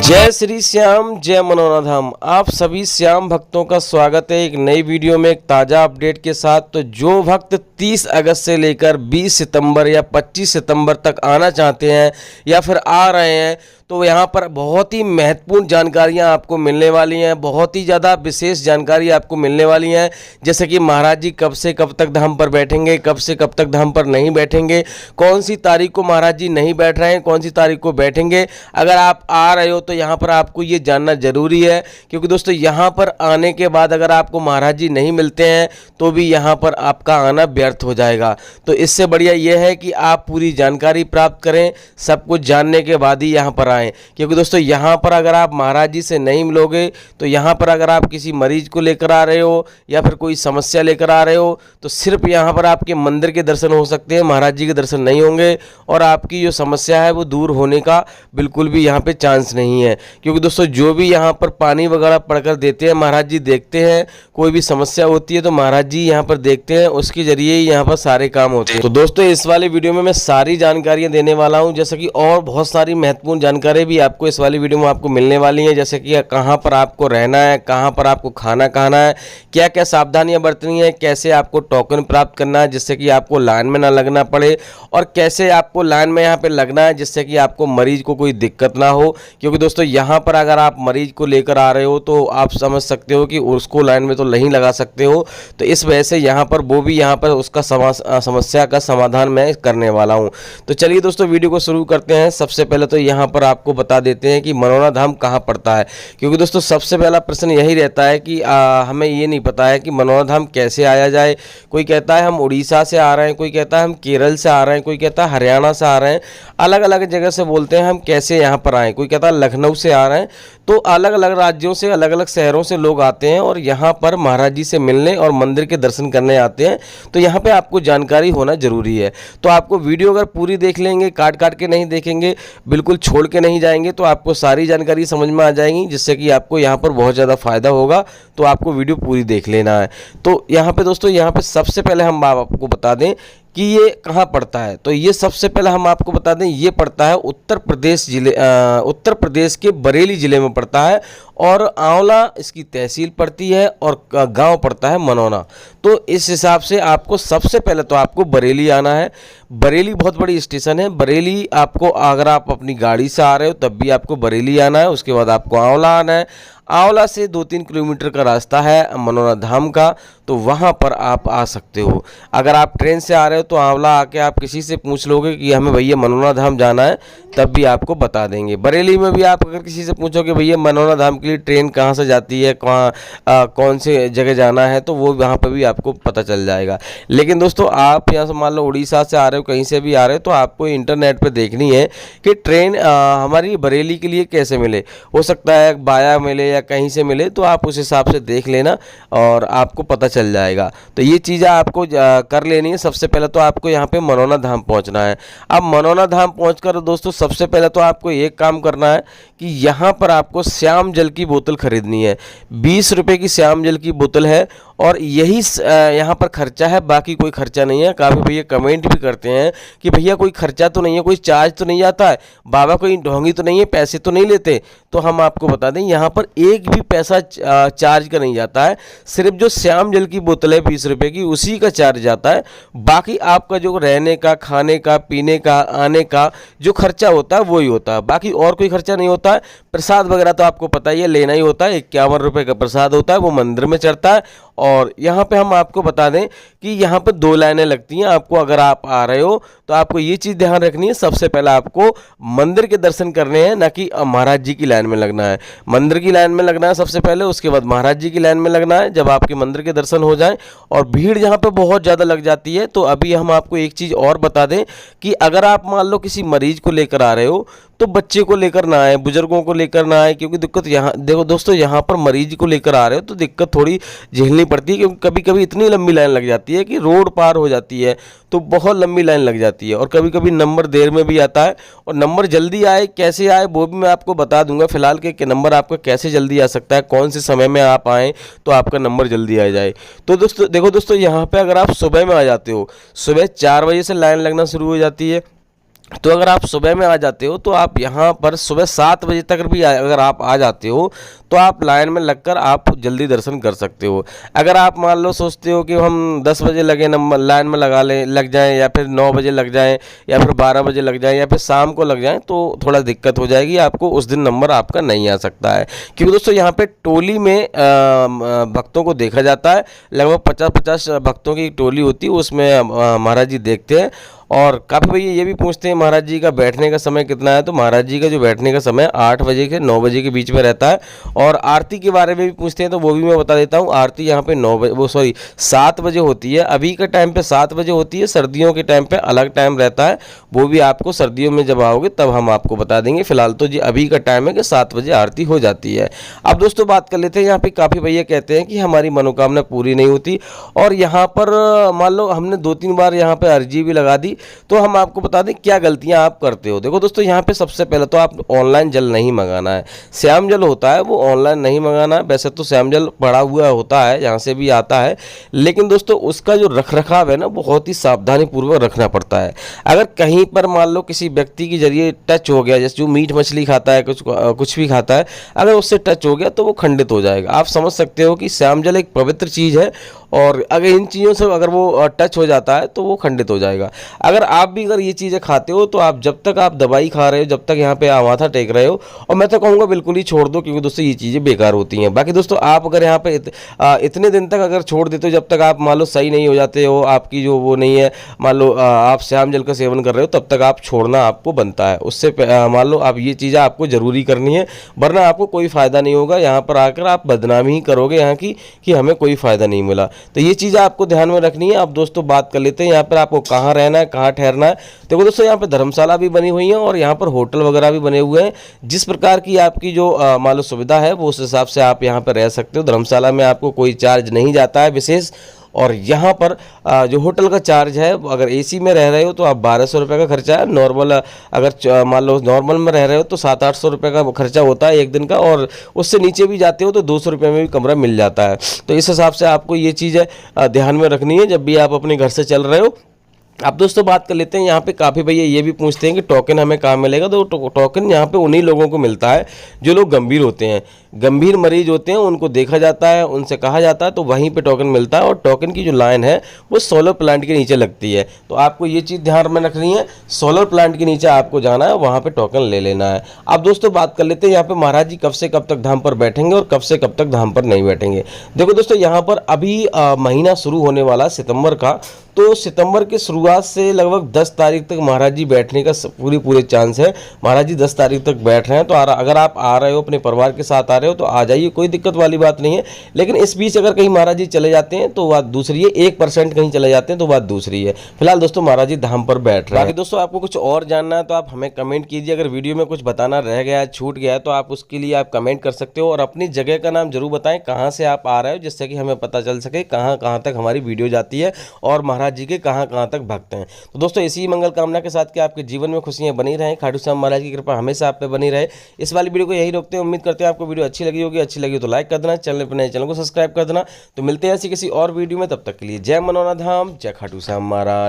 जय श्री श्याम, जय मनोना धाम। आप सभी श्याम भक्तों का स्वागत है एक नई वीडियो में एक ताज़ा अपडेट के साथ। तो जो भक्त 30 अगस्त से लेकर 20 सितंबर या 25 सितंबर तक आना चाहते हैं या फिर आ रहे हैं, तो यहाँ पर बहुत ही महत्वपूर्ण जानकारियाँ आपको मिलने वाली हैं, बहुत ही ज़्यादा विशेष जानकारी आपको मिलने वाली हैं। जैसे कि महाराज जी कब से कब तक धाम पर बैठेंगे, कब से कब तक धाम पर नहीं बैठेंगे, कौन सी तारीख को महाराज जी नहीं बैठ रहे हैं, कौन सी तारीख को बैठेंगे। अगर आप आ रहे हो तो यहाँ पर आपको ये जानना जरूरी है, क्योंकि दोस्तों यहाँ पर आने के बाद अगर आपको महाराज जी नहीं मिलते हैं तो भी यहाँ पर आपका आना व्यर्थ हो जाएगा। तो इससे बढ़िया ये है कि आप पूरी जानकारी प्राप्त करें, सब कुछ जानने के बाद ही यहाँ पर आएँ। क्योंकि दोस्तों यहाँ पर अगर आप महाराज जी से नहीं मिलोगे तो यहाँ पर अगर आप किसी मरीज को लेकर आ रहे हो या फिर कोई समस्या लेकर आ रहे हो तो सिर्फ यहाँ पर आपके मंदिर के दर्शन हो सकते हैं, महाराज जी के दर्शन नहीं होंगे और आपकी जो समस्या है वो दूर होने का बिल्कुल भी यहाँ पे चांस नहीं है। क्योंकि दोस्तों जो भी यहाँ पर पानी वगैरह पढ़कर देते हैं, महाराज जी देखते हैं, कोई भी समस्या होती है तो महाराज जी यहाँ पर देखते हैं, उसके जरिए ही यहाँ पर सारे काम होते हैं। तो दोस्तों इस वाले वीडियो में मैं सारी जानकारियाँ देने वाला हूँ, जैसे कि और बहुत सारी महत्वपूर्ण जानकारी भी आपको इस वाली वीडियो में आपको मिलने वाली है। जैसे कि कहाँ पर आपको रहना है, कहाँ पर आपको खाना खाना है, क्या क्या सावधानियाँ बरतनी है, कैसे आपको टोकन प्राप्त करना है जिससे कि आपको लाइन में ना लगना पड़े, और कैसे आपको लाइन में यहाँ पे लगना है जिससे कि आपको मरीज को कोई दिक्कत ना हो। क्योंकि दोस्तों यहाँ पर अगर आप मरीज को लेकर आ रहे हो तो आप समझ सकते हो कि उसको लाइन में तो नहीं लगा सकते हो, तो इस वजह से यहाँ पर वो भी यहाँ पर उसका समस्या का समाधान मैं करने वाला हूँ। तो चलिए दोस्तों वीडियो को शुरू करते हैं। सबसे पहले तो यहाँ पर आपको बता देते हैं कि मनोना धाम कहाँ पड़ता है। क्योंकि दोस्तों सबसे पहला प्रश्न यही रहता है कि हमें ये नहीं पता है कि मनोना धाम कैसे आया जाए। कोई कहता है हम उड़ीसा से आ रहे हैं, कोई कहता है हम केरल से आ रहे हैं, कोई कहता है हरियाणा से आ रहे हैं, अलग अलग जगह से बोलते हैं हम कैसे यहाँ पर आएँ। कोई कहता है लखनऊ से आ रहे हैं। तो अलग अलग राज्यों से, अलग अलग शहरों से लोग आते हैं और यहाँ पर महाराज जी से मिलने और मंदिर के दर्शन करने आते हैं। तो यहाँ पे आपको जानकारी होना जरूरी है। तो आपको वीडियो अगर पूरी देख लेंगे, काट काट के नहीं देखेंगे, बिल्कुल छोड़ के नहीं जाएंगे, तो आपको सारी जानकारी समझ में आ जाएगी, जिससे कि आपको यहाँ पर बहुत ज़्यादा फायदा होगा। तो आपको वीडियो पूरी देख लेना है। तो यहाँ पे दोस्तों, यहाँ पे सबसे पहले हम आपको बता दें कि ये कहाँ पड़ता है। तो ये सबसे पहले हम आपको बता दें, ये पड़ता है उत्तर प्रदेश के बरेली ज़िले में पड़ता है, और आंवला इसकी तहसील पड़ती है और गांव पड़ता है मनोना। तो इस हिसाब से आपको सबसे पहले तो आपको बरेली आना है। बरेली बहुत बड़ी स्टेशन है। बरेली आपको, अगर आप अपनी गाड़ी से आ रहे हो तब भी आपको बरेली आना है। उसके बाद आपको आंवला आना है। आंवला से 2-3 किलोमीटर का रास्ता है मनोना धाम का, तो वहाँ पर आप आ सकते हो। अगर आप ट्रेन से आ रहे हो तो आंवला आके आप किसी से पूछ लोगे कि हमें भैया मनोना धाम जाना है, तब भी आपको बता देंगे। बरेली में भी आप अगर किसी से पूछोगे भैया मनोना धाम के लिए ट्रेन कहाँ से जाती है, कौन से जगह जाना है, तो वो वहाँ पर भी आपको पता चल जाएगा। लेकिन दोस्तों आप यहाँ से मान लो उड़ीसा से आ रहे हो, कहीं से भी आ रहे हो, तो आपको इंटरनेट पर देखनी है कि ट्रेन हमारी बरेली के लिए कैसे मिले। हो सकता है बाया मिले या कहीं से मिले, तो आप उस हिसाब से देख लेना और आपको पता चल जाएगा। तो ये चीज़ें आपको कर लेनी है। सबसे पहले तो आपको यहाँ पे मनोना धाम पहुँचना है। अब मनोना धाम पहुँचकर दोस्तों सबसे पहले तो आपको एक काम करना है कि यहाँ पर आपको श्याम जल की बोतल खरीदनी है। 20 रुपये की श्याम जल की बोतल है और यही यहाँ पर खर्चा है, बाकी कोई खर्चा नहीं है। काफ़ी भैया कमेंट भी करते हैं कि भैया कोई खर्चा तो नहीं है, कोई चार्ज तो नहीं आता है, बाबा कोई ढोंगी तो नहीं है, पैसे तो नहीं लेते। तो हम आपको बता दें यहाँ पर एक भी पैसा चार्ज का नहीं जाता है। सिर्फ जो श्याम जल की बोतल है 20 रुपये की, उसी का चार्ज जाता है। बाकी आपका जो रहने का, खाने का, पीने का, आने का जो खर्चा होता है वही होता है, बाकी और कोई खर्चा नहीं होता है। प्रसाद वगैरह तो आपको पता ही है, लेना ही होता है। 51 रुपये का प्रसाद होता है, वो मंदिर में चढ़ता है। और यहाँ पे हम आपको बता दें कि यहाँ पर 2 लाइनें लगती हैं आपको। अगर आप आ रहे हो तो आपको ये चीज़ ध्यान रखनी है, सबसे पहले आपको मंदिर के दर्शन करने हैं, ना कि महाराज जी की लाइन में लगना है। मंदिर की लाइन में लगना है सबसे पहले, उसके बाद महाराज जी की लाइन में लगना है। जब आपके मंदिर के दर्शन हो जाएं और भीड़ यहाँ पे बहुत ज़्यादा लग जाती है, तो अभी हम आपको एक चीज़ और बता दें कि अगर आप मान लो किसी मरीज को लेकर आ रहे हो तो बच्चे को लेकर ना आए, बुजुर्गों को लेकर ना आए। क्योंकि दिक्कत यहाँ देखो दोस्तों, यहाँ पर मरीज को लेकर आ रहे हो तो दिक्कत थोड़ी झेलनी पड़ती है। क्योंकि कभी कभी इतनी लंबी लाइन लग जाती है कि रोड पार हो जाती है, तो बहुत लंबी लाइन लग जाती है। और कभी कभी नंबर देर में भी आता है, और नंबर जल्दी आए कैसे आए वो भी मैं आपको बता दूंगा फिलहाल कि नंबर आपका कैसे जल्दी आ सकता है, कौन से समय में आप आएँ तो आपका नंबर जल्दी आ जाए। तो दोस्तों देखो दोस्तों, यहाँ पर अगर आप सुबह में आ जाते हो, सुबह 4 बजे से लाइन लगना शुरू हो जाती है। तो अगर आप सुबह में आ जाते हो तो आप यहाँ पर सुबह 7 बजे तक भी अगर आप आ जाते हो तो आप लाइन में लगकर आप जल्दी दर्शन कर सकते हो। अगर आप मान लो सोचते हो कि हम 10 बजे नंबर लाइन में लग जाएं, या फिर 9 बजे लग जाएं, या फिर 12 बजे लग जाएं, या फिर शाम को लग जाएं, तो थोड़ा दिक्कत हो जाएगी, आपको उस दिन नंबर आपका नहीं आ सकता है। क्योंकि दोस्तों यहाँ पे टोली में भक्तों को देखा जाता है, लगभग 50-50 भक्तों की टोली होती है, उसमें महाराज जी देखते हैं। और काफ़ी भैया ये भी पूछते हैं महाराज जी का बैठने का समय कितना है, तो महाराज जी का जो बैठने का समय 8 बजे से 9 बजे के बीच में रहता है। और आरती के बारे में भी पूछते हैं तो वो भी मैं बता देता हूँ। आरती यहाँ पे 7 बजे होती है, अभी के टाइम पे 7 बजे होती है, सर्दियों के टाइम पे अलग टाइम रहता है, वो भी आपको सर्दियों में जब आओगे तब हम आपको बता देंगे। फिलहाल तो जी अभी का टाइम है कि 7 बजे आरती हो जाती है। अब दोस्तों बात कर लेते हैं, यहाँ पे काफ़ी भैया कहते हैं कि हमारी मनोकामना पूरी नहीं होती, और यहाँ पर मान लो हमने 2-3 बार यहाँ पे अर्जी भी लगा दी, तो हम आपको बता दें क्या गलतियां आप करते हो। देखो दोस्तों यहाँ पे सबसे पहले तो आप ऑनलाइन जल नहीं मंगाना है, श्याम जल होता है वो ऑनलाइन नहीं मंगाना है। वैसे तो श्याम जल पड़ा हुआ होता है, यहाँ से भी आता है, लेकिन दोस्तों उसका जो रख रखाव है ना बहुत ही सावधानी पूर्वक रखना पड़ता है। अगर कहीं पर मान लो किसी व्यक्ति के जरिए टच हो गया, जैसे जो मीट मछली खाता है, कुछ भी खाता है, अगर उससे टच हो गया तो वो खंडित हो जाएगा। आप समझ सकते हो कि श्याम जल एक पवित्र चीज़ है, और अगर इन चीज़ों से अगर वो टच हो जाता है तो वो खंडित हो जाएगा। अगर आप भी अगर ये चीज़ें खाते हो तो आप जब तक आप दवाई खा रहे हो, जब तक यहाँ पे माथा टेक रहे हो, और मैं तो कहूँगा बिल्कुल ही छोड़ दो, क्योंकि दोस्तों ये चीज़ें बेकार होती हैं। बाकी दोस्तों आप अगर यहाँ पे इतने दिन तक अगर छोड़ देते हो, जब तक आप मान लो सही नहीं हो जाते हो, आपकी जो वो नहीं है, मान लो आप श्याम जल का सेवन कर रहे हो, तब तक आप छोड़ना आपको बनता है। उससे मान लो आप ये चीज़ें आपको ज़रूरी करनी है, वरना आपको कोई फ़ायदा नहीं होगा। यहाँ पर आकर आप बदनामी ही करोगे यहाँ की, कि हमें कोई फ़ायदा नहीं मिला। तो ये चीज़ें आपको ध्यान में रखनी है। अब दोस्तों बात कर लेते हैं यहाँ पर आपको कहाँ रहना है, कहाँ ठहरना है। देखो दोस्तों यहाँ पे धर्मशाला भी बनी हुई है, और यहाँ पर होटल वगैरह भी बने हुए हैं। जिस प्रकार की आपकी जो मान लो सुविधा है, वो उस हिसाब से आप यहाँ पर रह सकते हो। धर्मशाला में आपको कोई चार्ज नहीं जाता है विशेष। और यहाँ पर जो होटल का चार्ज है, अगर एसी में रह रहे हो तो आप 1200 रुपये का खर्चा है। नॉर्मल अगर मान लो नॉर्मल में रह रहे हो तो 700-800 रुपये का खर्चा होता है एक दिन का, और उससे नीचे भी जाते हो तो 200 रुपये में भी कमरा मिल जाता है। तो इस हिसाब से आपको ये चीज़ें ध्यान में रखनी है जब भी आप अपने घर से चल रहे हो। अब दोस्तों बात कर लेते हैं, यहाँ पे काफ़ी भैया ये भी पूछते हैं कि टोकन हमें कहाँ मिलेगा। तो टोकन यहाँ पे उन्हीं लोगों को मिलता है जो लोग गंभीर होते हैं, गंभीर मरीज होते हैं, उनको देखा जाता है, उनसे कहा जाता है, तो वहीं पे टोकन मिलता है। और टोकन की जो लाइन है वो सोलर प्लांट के नीचे लगती है। तो आपको ये चीज़ ध्यान में रखनी है, सोलर प्लांट के नीचे आपको जाना है, वहाँ पर टोकन ले लेना है। अब दोस्तों बात कर लेते हैं यहाँ पर महाराज जी कब से कब तक धाम पर बैठेंगे और कब से कब तक धाम पर नहीं बैठेंगे। देखो दोस्तों यहाँ पर अभी महीना शुरू होने वाला सितंबर का, तो सितंबर की शुरुआत से लगभग 10 तारीख तक महाराज जी बैठने का पूरे चांस है। महाराज जी 10 तारीख तक बैठ रहे हैं। तो अगर आप आ रहे हो, अपने परिवार के साथ आ रहे हो, तो आ जाइए, कोई दिक्कत वाली बात नहीं है। लेकिन इस बीच अगर कहीं महाराज जी चले जाते हैं तो बात दूसरी है, 1% कहीं चले जाते हैं तो बात दूसरी है। फिलहाल दोस्तों महाराज जी धाम पर बैठ रहे हैं। बाकी दोस्तों आपको कुछ और जानना है तो आप हमें कमेंट कीजिए। अगर वीडियो में कुछ बताना रह गया है, छूट गया है, तो आप उसके लिए आप कमेंट कर सकते हो। और अपनी जगह का नाम जरूर बताएं, कहाँ से आप आ रहे हो, जिससे कि हमें पता चल सके कहाँ कहाँ तक हमारी वीडियो जाती है और महाराज जी के कहाँ कहाँ तक भक्त हैं। तो दोस्तों इसी मंगल कामना के साथ कि आपके जीवन में खुशियां बनी रहें, खाटू श्याम महाराज की कृपा हमेशा आप पे बनी रहे। इस वाली वीडियो को यही रोकते हैं। उम्मीद करते हैं आपको वीडियो अच्छी लगी होगी। अच्छी लगी तो लाइक कर देना, चैनल पर नए चैनल को सब्सक्राइब कर देना। तो मिलते हैं ऐसी किसी और वीडियो में, तब तक के लिए जय मनोना धाम, जय खाटू श्याम महाराज।